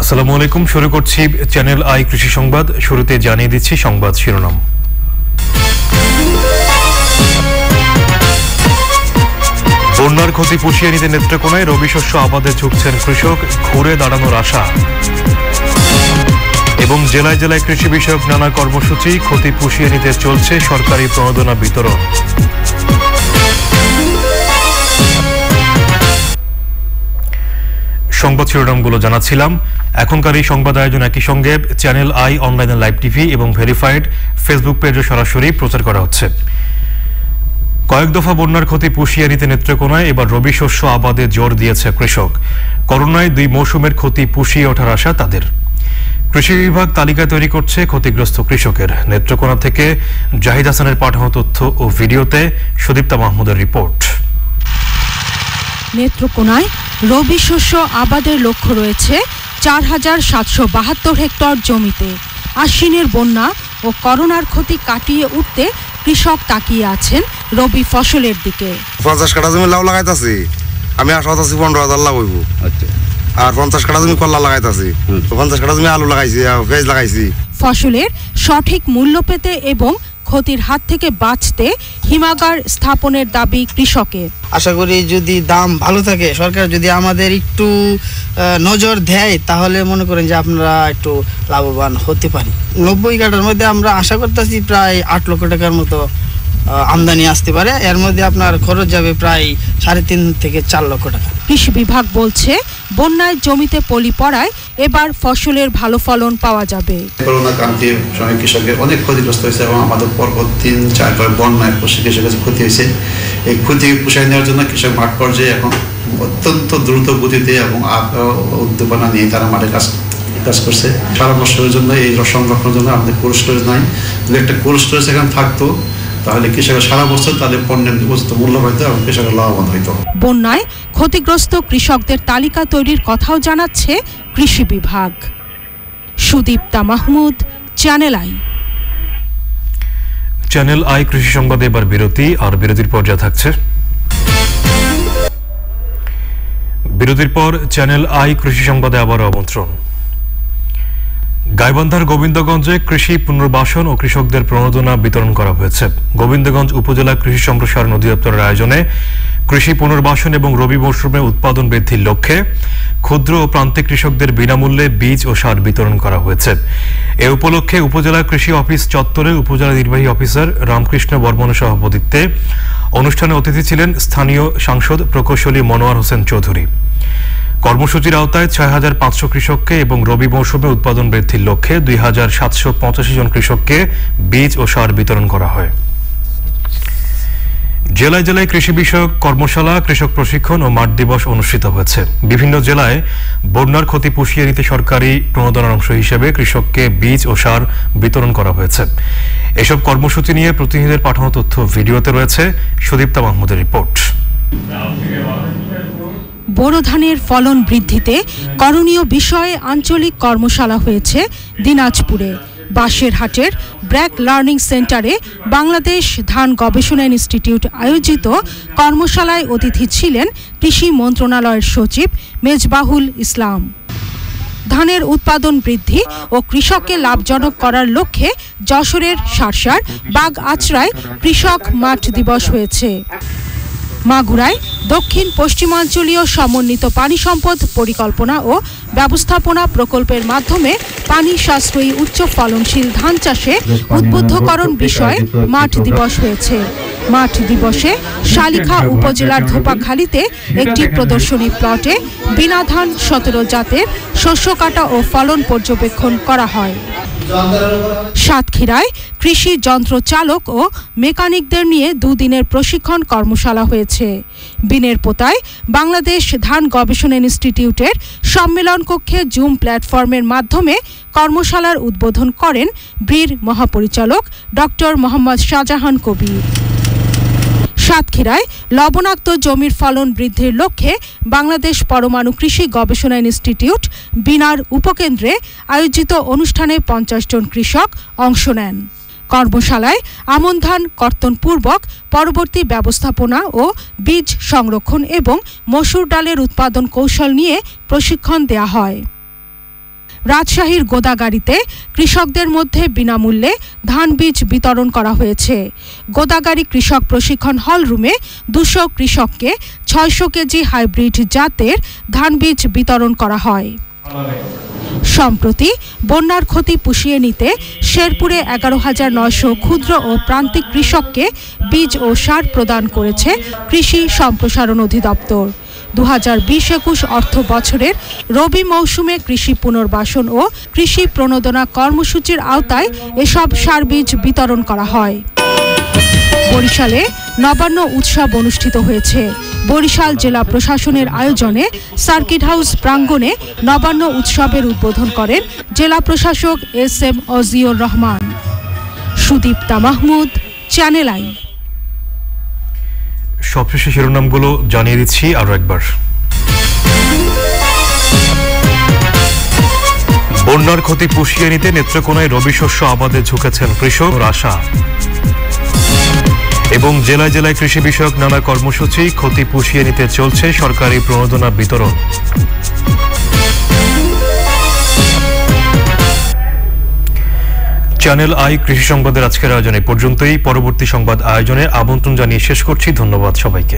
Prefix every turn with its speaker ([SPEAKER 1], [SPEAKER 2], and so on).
[SPEAKER 1] আসসালামু আলাইকুম, শুরু করছি চ্যানেল আই কৃষি সংবাদ। শুরুতে জানিয়ে দিচ্ছি সংবাদ শিরোনাম। বন্যার ক্ষতি পুষিয়ে নিতে নেত্রকোনায় রবি শস্য আবাদে ঝুঁকছেন কৃষক, ঘুরে দাঁড়ানোর আশা। এবং জেলায় জেলায় কৃষি বিষয়ক নানা কর্মসূচি, ক্ষতি পুষিয়ে নিতে চলছে সরকারি প্রণোদনা বিতরণ। সংবাদ শিরোনামগুলো জানাচ্ছিলাম। এখনকার এই সংবাদ আয়োজন একই সঙ্গে চ্যানেল আই অনলাইনে লাইভ টিভি এবং ভেরিফাইড ফেসবুক পেজে সরাসরি প্রচার করা হচ্ছে। কয়েক দফা বন্যার ক্ষতি পুষিয়ে নিতে নেত্রকোনায় এবার রবি শস্য আবাদে জোর দিয়েছে কৃষক। করোনায় 2 মৌসুমের ক্ষতি পুষিয়ে ওঠার আশা তাদের। কৃষি বিভাগ তালিকা তৈরি করছে ক্ষতিগ্রস্ত কৃষকের। নেত্রকোনা থেকে জাহিদ হাসানের পাঠানো তথ্য ও ভিডিওতে সুদীপ্তা মাহমুদের রিপোর্ট।
[SPEAKER 2] নেত্রকোনায় রবি শস্য আবাদের লক্ষ্য রয়েছে 4772 হেক্টর জমিতে। আশ্বিনের বন্যা ও করোনার ক্ষতি কাটিয়ে উঠতে কৃষক তাকিয়ে আছেন রবি ফসলের দিকে।
[SPEAKER 3] 50 কাঠা জমি লাউ লাগাইতাছি, আমি আশা করতেছি 15,000 লাভ হইব। আচ্ছা, আর 50 কাঠা জমি কলা লাগাইতাছি, 50 কাঠা জমি আলু লাগাইছি, পেঁয়াজ লাগাইছি।
[SPEAKER 2] ফসলের সঠিক মূল্য পেতে এবং ক্ষতির হাত থেকে বাঁচতে হিমাগার স্থাপনের দাবি কৃষকের।
[SPEAKER 4] আশা করি যদি দাম ভালো থাকে, সরকার যদি আমাদের একটু নজর দেয়, তাহলে মনে করেন যে আপনারা একটু লাভবান হতে পারি। 90 কাঠার মধ্যে আমরা আশা করতেছি প্রায় 8 লক্ষ টাকার মতো আমদানি আসতে পারে। এর মধ্যে আপনার খরচ যাবে প্রায় 3.5 থেকে 4 লক্ষ টাকা।
[SPEAKER 2] কৃষি বিভাগ বলছে বন্যায় জমিতে পলি পড়ায় এবার ফসলের ভালো ফলন পাওয়া যাবে।
[SPEAKER 5] করোনা কারণে অনেক কৃষকের অনেক ক্ষতিগ্রস্ত হয়েছে এবং আমাদের পরপর 3-4 বার বন্যায় কৃষকের ক্ষতি হয়েছে। এই ক্ষতি পুষায় নেওয়ার জন্য কৃষক মাঠ পর্যায়ে এখন অত্যন্ত দ্রুত গতিতে এবং উদ্দীপনা নিয়ে তারা মাঠে কাজ করছে। সারা বছরের জন্য এই সংরক্ষণের জন্য আমাদের কোল্ড স্টোরেজ নাই। যদি একটা কোল্ড স্টোরেজ এখানে থাকতো, তাহলে কৃষকরা সারা বছর তাদের পণ্যের উপযুক্ত মূল্য পাইতো এবং কৃষকরা লাভবান হইতো।
[SPEAKER 2] বন্যায় ক্ষতিগ্রস্ত কৃষকদের তালিকা তৈরির কথাও জানাচ্ছে কৃষি বিভাগ। Sudipta Mahmud, channel I.
[SPEAKER 1] Channel I কৃষি সংবাদে এবার বিরতি, আর বিরতির পর যা থাকছে। বিরতির পর চ্যানেল আই কৃষি সংবাদে আবার আমন্ত্রণ। গাইবান্ধার গোবিন্দগঞ্জে কৃষি পুনর্বাসন ও কৃষকদের প্রণোদনা বিতরণ করা হয়েছে। গোবিন্দগঞ্জ উপজেলা কৃষি সম্প্রসারণ অধিদপ্তরের আয়োজনে কৃষি পুনর্বাসন এবং রবি মৌসুমে উৎপাদন বৃদ্ধির লক্ষ্যে ক্ষুদ্র ও প্রান্তিক কৃষকদের বিনামূল্যে বীজ ও সার বিতরণ করা হয়েছে। এ উপলক্ষে উপজেলা কৃষি অফিস চত্বরে উপজেলা নির্বাহী অফিসার রামকৃষ্ণ বর্মনের সভাপতিত্বে অনুষ্ঠানে অতিথি ছিলেন স্থানীয় সাংসদ প্রকৌশলী মনোয়ার হোসেন চৌধুরী। কর্মসূচির আওতায় 6500 কৃষককে এবং রবি মৌসুমে উৎপাদন বৃদ্ধির লক্ষ্যে 2785 জন কৃষককে বীজ ও সার বিতরণ করা হয়। জেলায় জেলায় কৃষি বিষয়ক কর্মশালা, কৃষক প্রশিক্ষণ ও মাঠ দিবস অনুষ্ঠিত হয়েছে। বিভিন্ন জেলায় বন্যার ক্ষতি পুষিয়ে নিতে সরকারি প্রণোদনার অংশ হিসেবে কৃষককে বীজ ও সার বিতরণ করা হয়েছে। এসব কর্মসূচি নিয়ে প্রতিনিধিদের পাঠানো তথ্য ভিডিওতে রয়েছে সুদীপ্তা মাহমুদের রিপোর্ট।
[SPEAKER 2] বোরো ধানের ফলন বৃদ্ধিতে করণীয় বিষয়ে আঞ্চলিক কর্মশালা হয়েছে দিনাজপুরে। বাঁশেরহাটের ব্র্যাক লার্নিং সেন্টারে বাংলাদেশ ধান গবেষণা ইনস্টিটিউট আয়োজিত কর্মশালায় অতিথি ছিলেন কৃষি মন্ত্রণালয়ের সচিব মেজবাহুল ইসলাম। ধানের উৎপাদন বৃদ্ধি ও কৃষককে লাভজনক করার লক্ষ্যে যশোরের শার্শার বাগ আচরায় কৃষক মাঠ দিবস হয়েছে। মাগুরায় দক্ষিণ পশ্চিমাঞ্চলীয় সমন্বিত পানি সম্পদ পরিকল্পনা ও ব্যবস্থাপনা প্রকল্পের মাধ্যমে পানি সাশ্রয়ী উচ্চ ফলনশীল ধান চাষে উদ্বুদ্ধকরণ বিষয়ে মাঠ দিবস হয়েছে। মাঠ দিবসে শালিখা উপজেলার ধোপাখালীতে একটি প্রদর্শনী প্লটে বিনা ধান 17 জাতের শস্য কাটা ও ফলন পর্যবেক্ষণ করা হয়। সাতক্ষীরায় কৃষি যন্ত্র চালক ও মেকানিকদের নিয়ে 2 দিনের প্রশিক্ষণ কর্মশালা হয়েছে। বিনের পোতায় বাংলাদেশ ধান গবেষণা ইনস্টিটিউটের সম্মেলন কক্ষে জুম প্ল্যাটফর্মের মাধ্যমে কর্মশালার উদ্বোধন করেন ব্রির মহাপরিচালক ডক্টর মোহাম্মদ শাহজাহান কবির। সাতক্ষীরায় লবণাক্ত জমির ফলন বৃদ্ধির লক্ষ্যে বাংলাদেশ পরমাণু কৃষি গবেষণা ইনস্টিটিউট বিনার উপকেন্দ্রে আয়োজিত অনুষ্ঠানে 50 জন কৃষক অংশ নেন। কর্মশালায় আমন ধান কর্তনপূর্বক পরবর্তী ব্যবস্থাপনা ও বীজ সংরক্ষণ এবং মসুর ডালের উৎপাদন কৌশল নিয়ে প্রশিক্ষণ দেয়া হয়। রাজশাহীর গোদাগাড়িতে কৃষকদের মধ্যে বিনামূল্যে ধান বীজ বিতরণ করা হয়েছে। গোদাগাড়ি কৃষক প্রশিক্ষণ হল রুমে 200 কৃষককে 600 কেজি হাইব্রিড জাতের ধান বীজ বিতরণ করা হয়। সম্প্রতি বন্যার ক্ষতি পুষিয়ে নিতে শেরপুরে 11,900 ক্ষুদ্র ও প্রান্তিক কৃষককে বীজ ও সার প্রদান করেছে কৃষি সম্প্রসারণ অধিদপ্তর। 2020-21 অর্থ বছরের রবি মৌসুমে কৃষি পুনর্বাসন ও কৃষি প্রণোদনা কর্মসূচির আওতায় এসব সার বীজ বিতরণ করা হয়। বরিশালে নবান্ন উৎসব অনুষ্ঠিত হয়েছে। বরিশাল জেলা প্রশাসনের আয়োজনে সার্কিট হাউস প্রাঙ্গণে নবান্ন উৎসবের উদ্বোধন করেন জেলা প্রশাসক SM Ajiur Rahman. Sudipta Mahmud, channel I.
[SPEAKER 1] সবশেষে শিরোনামগুলো জানিয়ে দিচ্ছি আরো একবার। বন্যার ক্ষতি পুষিয়ে নিতে নেত্রকোনায় রবি শস্য আবাদে ঝুঁকেছেন কৃষক আশা। এবং জেলায় জেলায় কৃষি বিষয়ক নানা কর্মসূচি, ক্ষতি পুষিয়ে নিতে চলছে সরকারি প্রণোদনা বিতরণ। চ্যানেল আই কৃষি সংবাদের আজকের আয়োজনে পর্যন্তই। পরবর্তী সংবাদ আয়োজনে আমন্ত্রণ জানিয়ে শেষ করছি। ধন্যবাদ সবাইকে।